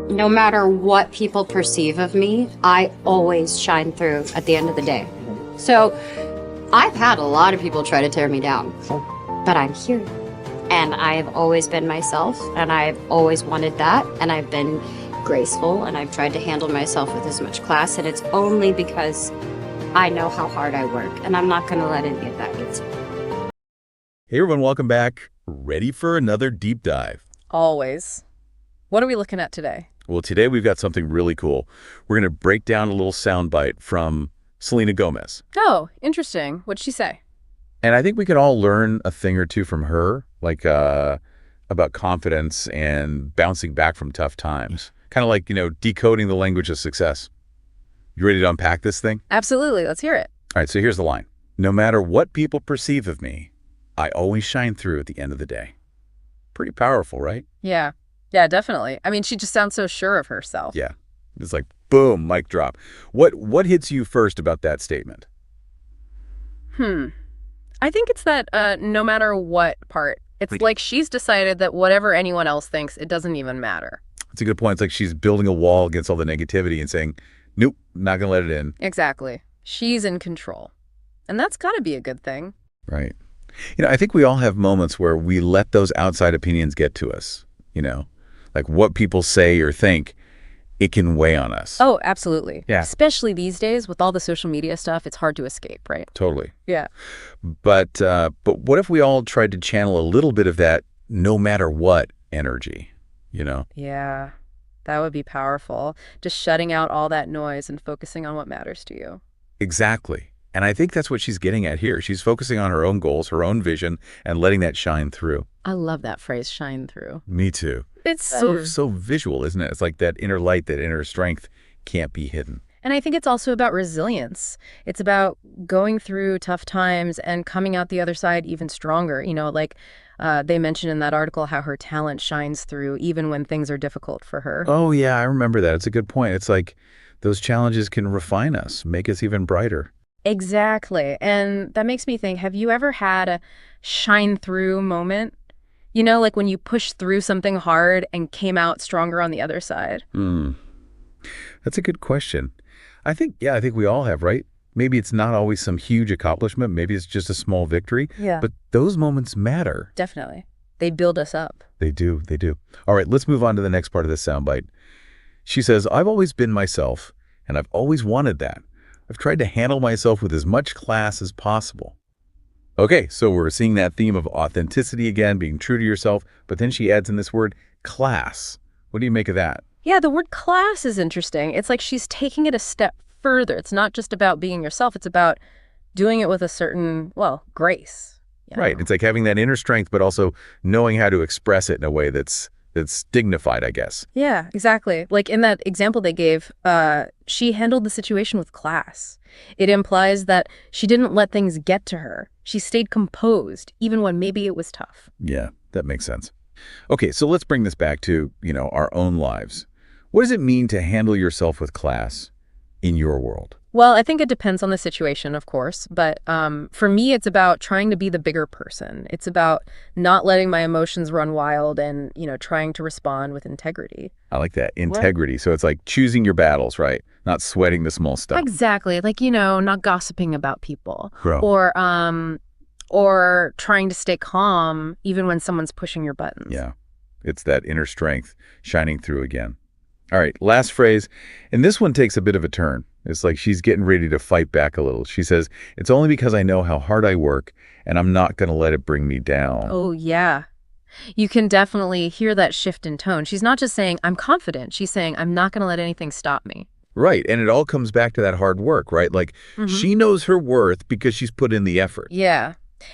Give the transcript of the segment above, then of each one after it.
No matter what people perceive of me, I always shine through at the end of the day. So I've had a lot of people try to tear me down, but I'm here. And I've always been myself, and I've always wanted that, and I've been graceful, and I've tried to handle myself with as much class, and it's only because I know how hard I work, and I'm not going to let any of that get to me. Hey everyone, welcome back. Ready for another deep dive. Always. What are we looking at today? Well, today we've got something really cool. We're going to break down a little soundbite from Selena Gomez. Oh, interesting. What'd she say? And I think we can all learn a thing or two from her, like about confidence and bouncing back from tough times. Kind of like, decoding the language of success. You ready to unpack this thing? Absolutely. Let's hear it. All right, so here's the line. No matter what people perceive of me, I always shine through at the end of the day. Pretty powerful, right? Yeah. Yeah, definitely. I mean, she just sounds so sure of herself. Yeah. It's like, boom, mic drop. What hits you first about that statement? I think it's that no matter what part. It's like she's decided that whatever anyone else thinks, it doesn't even matter. That's a good point. It's like she's building a wall against all the negativity and saying, nope, not going to let it in. Exactly. She's in control. And that's got to be a good thing. Right. I think we all have moments where we let those outside opinions get to us, like what people say or think, it can weigh on us. Oh, absolutely. Yeah. Especially these days with all the social media stuff, it's hard to escape, right? Totally. Yeah. But what if we all tried to channel a little bit of that no matter what energy, Yeah, that would be powerful. Just shutting out all that noise and focusing on what matters to you. Exactly. And I think that's what she's getting at here. She's focusing on her own goals, her own vision, and letting that shine through. I love that phrase, shine through. Me too. It's So visual, isn't it? It's like that inner light, that inner strength can't be hidden. And I think it's also about resilience. It's about going through tough times and coming out the other side even stronger. They mentioned in that article how her talent shines through even when things are difficult for her. Oh, yeah, I remember that. It's a good point. It's like those challenges can refine us, make us even brighter. Exactly. And that makes me think, have you ever had a shine through moment? Like when you pushed through something hard and came out stronger on the other side? That's a good question. I think we all have, right? Maybe it's not always some huge accomplishment. Maybe it's just a small victory. Yeah. But those moments matter. Definitely. They build us up. They do. They do. All right, let's move on to the next part of this soundbite. She says, I've always been myself, and I've always wanted that. I've tried to handle myself with as much class as possible. Okay, so we're seeing that theme of authenticity again, being true to yourself, but then she adds in this word, class. What do you make of that? Yeah, the word class is interesting. It's like she's taking it a step further. It's not just about being yourself. It's about doing it with a certain, grace. Right. It's like having that inner strength, but also knowing how to express it in a way that's dignified, I guess. Yeah, exactly. Like in that example they gave, she handled the situation with class. It implies that she didn't let things get to her. She stayed composed, even when maybe it was tough. Yeah, that makes sense. Okay, so let's bring this back to, our own lives. What does it mean to handle yourself with class in your world? Well, I think it depends on the situation, of course. But for me, it's about trying to be the bigger person. It's about not letting my emotions run wild and, trying to respond with integrity. I like that. Integrity. So it's like choosing your battles, right? Not sweating the small stuff. Exactly. Like, not gossiping about people. Bro. Or trying to stay calm even when someone's pushing your buttons. Yeah. It's that inner strength shining through again. All right, last phrase. And this one takes a bit of a turn. It's like she's getting ready to fight back a little. She says, it's only because I know how hard I work and I'm not going to let it bring me down. Oh, yeah. You can definitely hear that shift in tone. She's not just saying, I'm confident. She's saying, I'm not going to let anything stop me. Right. And it all comes back to that hard work, right? Like she knows her worth because she's put in the effort. Yeah.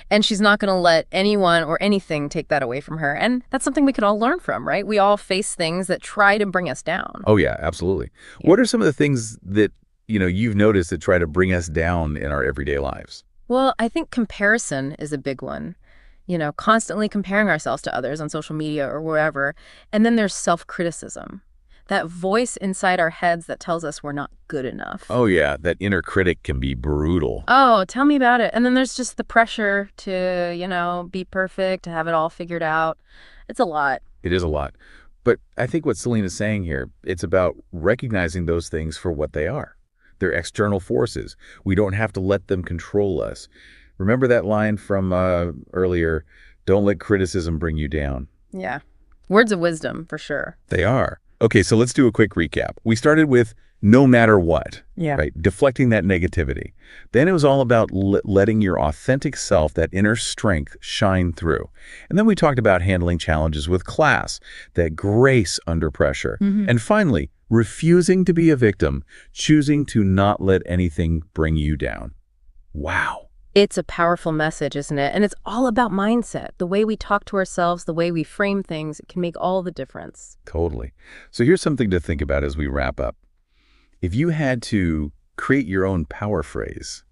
And she's not going to let anyone or anything take that away from her. And that's something we could all learn from, right? We all face things that try to bring us down. Oh, yeah, absolutely. Yeah. What are some of the things that, you've noticed that try to bring us down in our everyday lives? Well, I think comparison is a big one. Constantly comparing ourselves to others on social media or wherever. And then there's self-criticism. That voice inside our heads that tells us we're not good enough. Oh, yeah. That inner critic can be brutal. Oh, tell me about it. And then there's just the pressure to, be perfect, to have it all figured out. It's a lot. It is a lot. But I think what Selena's saying here, it's about recognizing those things for what they are. They're external forces. We don't have to let them control us. Remember that line from earlier, don't let criticism bring you down. Yeah. Words of wisdom, for sure. They are. Okay, so let's do a quick recap. We started with no matter what, Yeah. right? Deflecting that negativity. Then it was all about letting your authentic self, that inner strength, shine through. And then we talked about handling challenges with class, that grace under pressure. And finally, refusing to be a victim, choosing to not let anything bring you down. Wow. It's a powerful message, isn't it? And it's all about mindset. The way we talk to ourselves, the way we frame things, it can make all the difference. Totally. So here's something to think about as we wrap up. If you had to create your own power phrase,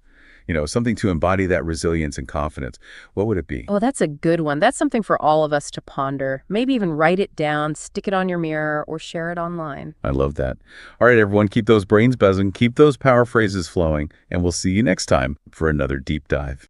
something to embody that resilience and confidence, what would it be? Oh, that's a good one. That's something for all of us to ponder. Maybe even write it down, stick it on your mirror, or share it online. I love that. All right, everyone, keep those brains buzzing, keep those power phrases flowing, and we'll see you next time for another deep dive.